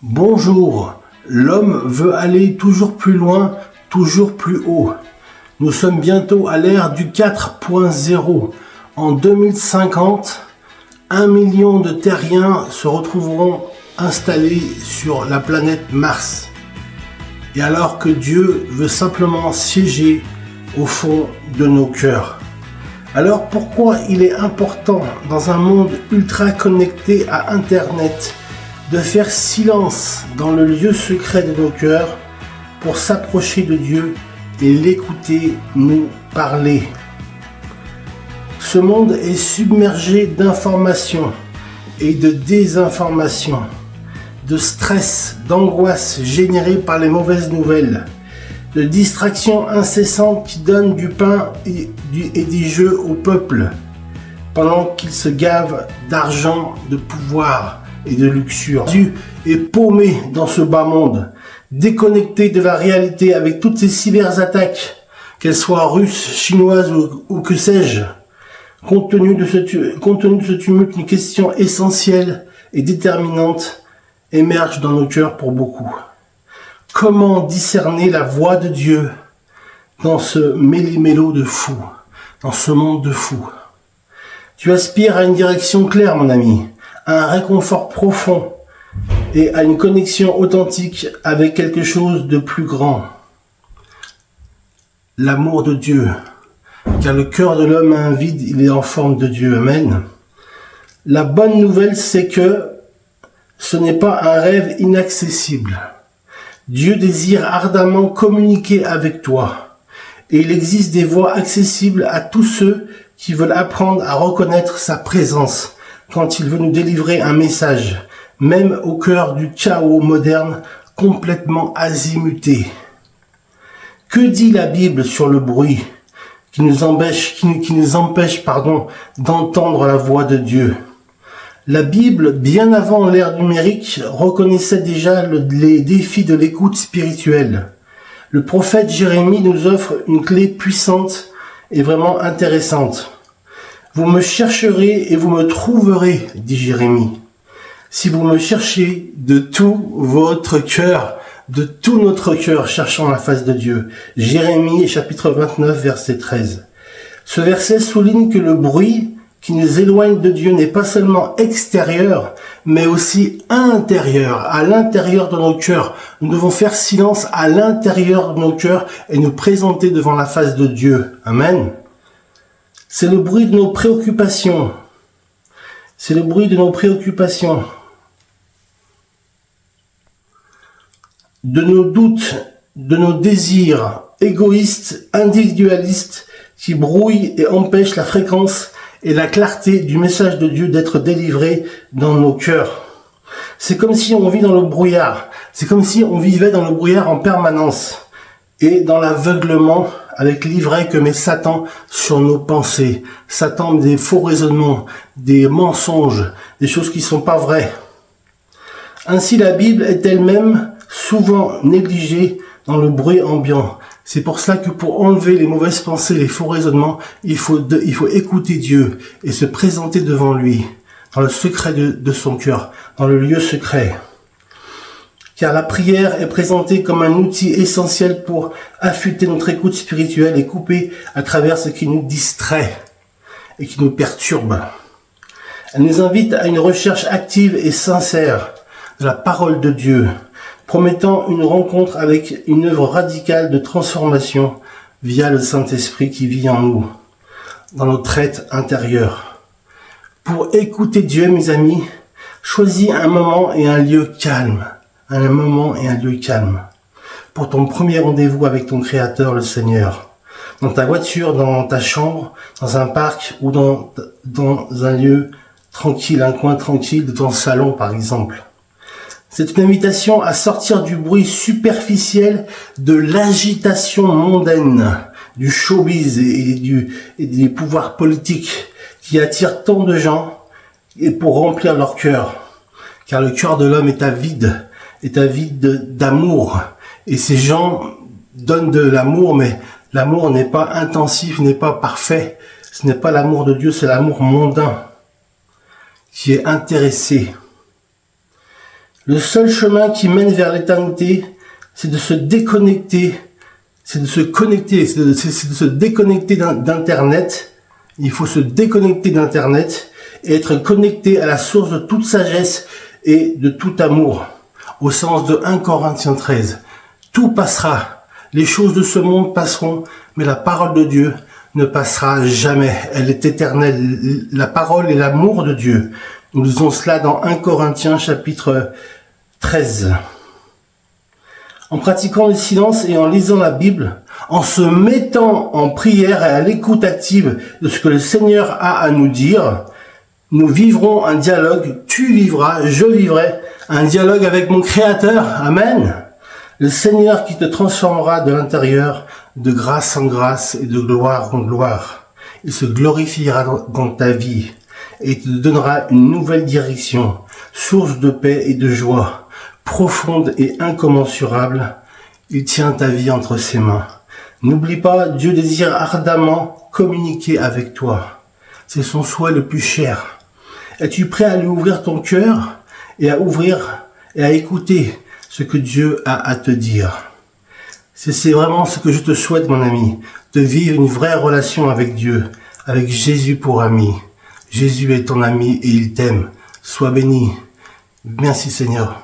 Bonjour, l'homme veut aller toujours plus loin, toujours plus haut. Nous sommes bientôt à l'ère du 4.0. En 2050, 1 million de terriens se retrouveront installés sur la planète Mars. Et alors que Dieu veut simplement siéger au fond de nos cœurs. Alors pourquoi il est important dans un monde ultra connecté à Internet de faire silence dans le lieu secret de nos cœurs pour s'approcher de Dieu et l'écouter nous parler. Ce monde est submergé d'informations et de désinformations, de stress, d'angoisse générée par les mauvaises nouvelles, de distractions incessantes qui donnent du pain et des jeux au peuple, pendant qu'il se gave d'argent, de pouvoir et de luxure. Jésus est paumé dans ce bas monde, déconnecté de la réalité avec toutes ces cyberattaques, qu'elles soient russes, chinoises ou que sais-je. Compte tenu de ce tumulte, une question essentielle et déterminante émerge dans nos cœurs pour beaucoup. Comment discerner la voix de Dieu dans ce méli-mélo de fous, dans ce monde de fous? Tu aspires à une direction claire, mon ami, à un réconfort profond et à une connexion authentique avec quelque chose de plus grand. L'amour de Dieu. Car le cœur de l'homme a un vide, il est en forme de Dieu. Amen. La bonne nouvelle, c'est que ce n'est pas un rêve inaccessible. Dieu désire ardemment communiquer avec toi. Et il existe des voies accessibles à tous ceux qui veulent apprendre à reconnaître sa présence quand il veut nous délivrer un message, même au cœur du chaos moderne complètement azimuté. Que dit la Bible sur le bruit qui nous empêche d'entendre la voix de Dieu? La Bible, bien avant l'ère numérique, reconnaissait déjà les défis de l'écoute spirituelle. Le prophète Jérémie nous offre une clé puissante et vraiment intéressante. Vous me chercherez et vous me trouverez, dit Jérémie. Si vous me cherchez de tout votre cœur, de tout notre cœur, cherchant la face de Dieu. Jérémie, chapitre 29, verset 13. Ce verset souligne que le bruit qui nous éloigne de Dieu n'est pas seulement extérieur, mais aussi intérieur, à l'intérieur de nos cœurs. Nous devons faire silence à l'intérieur de nos cœurs et nous présenter devant la face de Dieu. Amen. C'est le bruit de nos préoccupations. C'est le bruit de nos préoccupations. De nos doutes, de nos désirs égoïstes, individualistes, qui brouillent et empêchent la fréquence et la clarté du message de Dieu d'être délivré dans nos cœurs. C'est comme si on vit dans le brouillard. C'est comme si on vivait dans le brouillard en permanence et dans l'aveuglement avec l'ivraie que met Satan sur nos pensées. Satan met des faux raisonnements, des mensonges, des choses qui ne sont pas vraies. Ainsi, la Bible est elle-même souvent négligée dans le bruit ambiant. C'est pour cela que pour enlever les mauvaises pensées, les faux raisonnements, il faut écouter Dieu et se présenter devant lui, dans le secret de son cœur, dans le lieu secret. Car la prière est présentée comme un outil essentiel pour affûter notre écoute spirituelle et couper à travers ce qui nous distrait et qui nous perturbe. Elle nous invite à une recherche active et sincère de la parole de Dieu, promettant une rencontre avec une œuvre radicale de transformation via le Saint-Esprit qui vit en nous, dans notre être intérieur. Pour écouter Dieu, mes amis, choisis un moment et un lieu calme. Un moment et un lieu calme. Pour ton premier rendez-vous avec ton Créateur, le Seigneur. Dans ta voiture, dans ta chambre, dans un parc ou dans un lieu tranquille, un coin tranquille de ton salon, par exemple. C'est une invitation à sortir du bruit superficiel de l'agitation mondaine, du showbiz et des pouvoirs politiques qui attirent tant de gens et pour remplir leur cœur. Car le cœur de l'homme est avide d'amour. Et ces gens donnent de l'amour, mais l'amour n'est pas intensif, n'est pas parfait. Ce n'est pas l'amour de Dieu, c'est l'amour mondain qui est intéressé. Le seul chemin qui mène vers l'éternité, c'est de se déconnecter, c'est de se déconnecter d'Internet. Il faut se déconnecter d'Internet et être connecté à la source de toute sagesse et de tout amour. Au sens de 1 Corinthiens 13. Tout passera. Les choses de ce monde passeront, mais la parole de Dieu ne passera jamais. Elle est éternelle. La parole et l'amour de Dieu. Nous lisons cela dans 1 Corinthiens chapitre 13. En pratiquant le silence et en lisant la Bible, en se mettant en prière et à l'écoute active de ce que le Seigneur a à nous dire, nous vivrons un dialogue, tu vivras, je vivrai, un dialogue avec mon Créateur. Amen. Le Seigneur qui te transformera de l'intérieur, de grâce en grâce et de gloire en gloire. Il se glorifiera dans ta vie et te donnera une nouvelle direction, source de paix et de joie, profonde et incommensurable. Il tient ta vie entre ses mains. N'oublie pas, Dieu désire ardemment communiquer avec toi. C'est son souhait le plus cher. Es-tu prêt à lui ouvrir ton cœur et à écouter ce que Dieu a à te dire? C'est vraiment ce que je te souhaite, mon ami, de vivre une vraie relation avec Dieu, avec Jésus pour ami. Jésus est ton ami et il t'aime. Sois béni. Merci Seigneur.